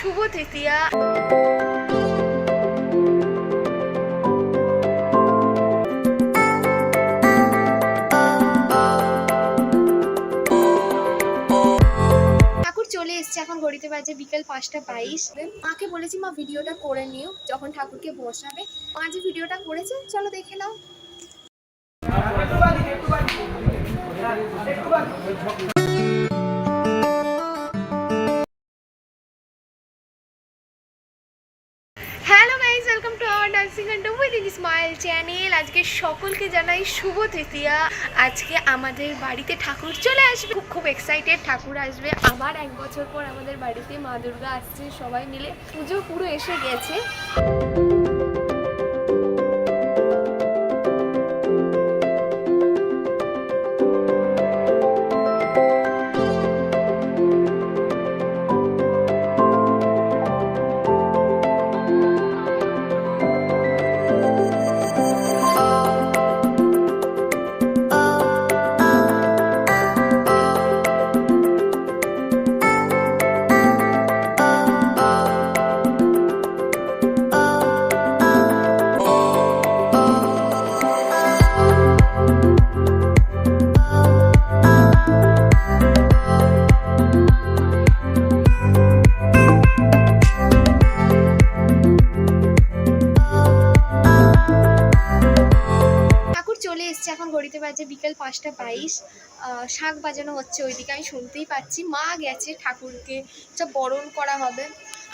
শুভ তৃতীয়া। ঠাকুর চলে এসছে, এখন ঘড়িতে বাজে বিকেল 5:22। মাকে বলেছি মা ভিডিওটা করে নিও যখন ঠাকুরকে বসাবে। মা যে ভিডিওটা করেছে চলো দেখে নাও। Hello guys, welcome to our dancing and with smile channel. আজকে সকলকে জানাই শুভ তৃতীয়া। আজকে আমাদের বাড়িতে ঠাকুর চলে আসবে, খুব এক্সাইটেড। ঠাকুর আসবে আবার 1 বছর পর আমাদের বাড়িতে। মা দুর্গা আসছে, সবাই মিলে পুজো পুরো এসে গেছে। এখন ঘড়িতে বাজে বিকেল 5:22। শাঁখ বাজানো হচ্ছে ওইদিকে, আমি শুনতেই পাচ্ছি। মা গেছে, ঠাকুরকে সব বরণ করা হবে,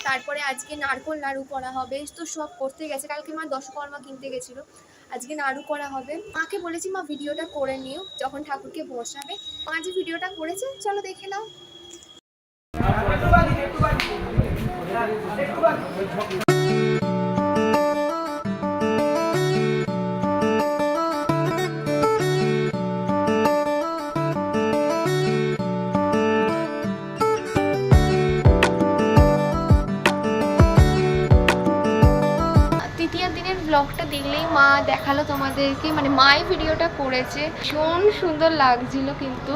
তারপরে আজকে নারকোল নাড়ু করা হবে, তো সব করতে গেছে। কালকে মা দশকর্মা কিনতে গেছিলো, আজকে নাড়ু করা হবে। মাকে বলেছি মা ভিডিওটা করে নিও যখন ঠাকুরকে বসাবে। মা যে ভিডিওটা করেছে চলো দেখে নাও। তৃতীয় দিনের ব্লগটা দেখলেই মা দেখালো তোমাদেরকে, মানে মাই ভিডিওটা করেছে, ভীষণ সুন্দর লাগছিল। কিন্তু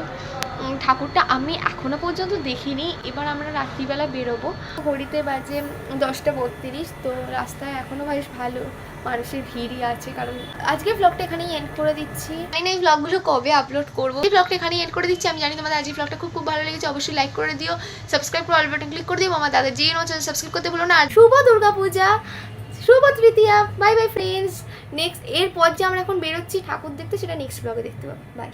ঠাকুরটা আমি এখনো পর্যন্ত দেখিনি। এবার আমরা রাত্রিবেলা বেরোবো। ঘড়িতে বাজে 10:32। তো রাস্তায় এখনো বেশ ভালো মানুষের ভিড়ই আছে। কারণ আজকে ব্লগটা এখানেই এন্ড করে দিচ্ছি। আমি না এই ব্লগগুলো কবে আপলোড করবো, এই ব্লগটা এখানেই এন্ড করে দিচ্ছি। আমি জানি তোমাদের আজকে ব্লগটা খুব ভালো লেগেছে। অবশ্যই লাইক করে দিও, সাবস্ক্রাইব করে অল বাটন ক্লিক করে দিও। আমার দাদা যে চ্যানেল সাবস্ক্রাইব করতে ভুলো না। আর শুভ দুর্গা পূজা, শুভ তৃতীয়া। Bye bye friends. নেক্সট এরপর যে আমরা এখন বেরোচ্ছি ঠাকুর দেখতে, সেটা নেক্সট ব্লগে দেখতে পাবো। বাই।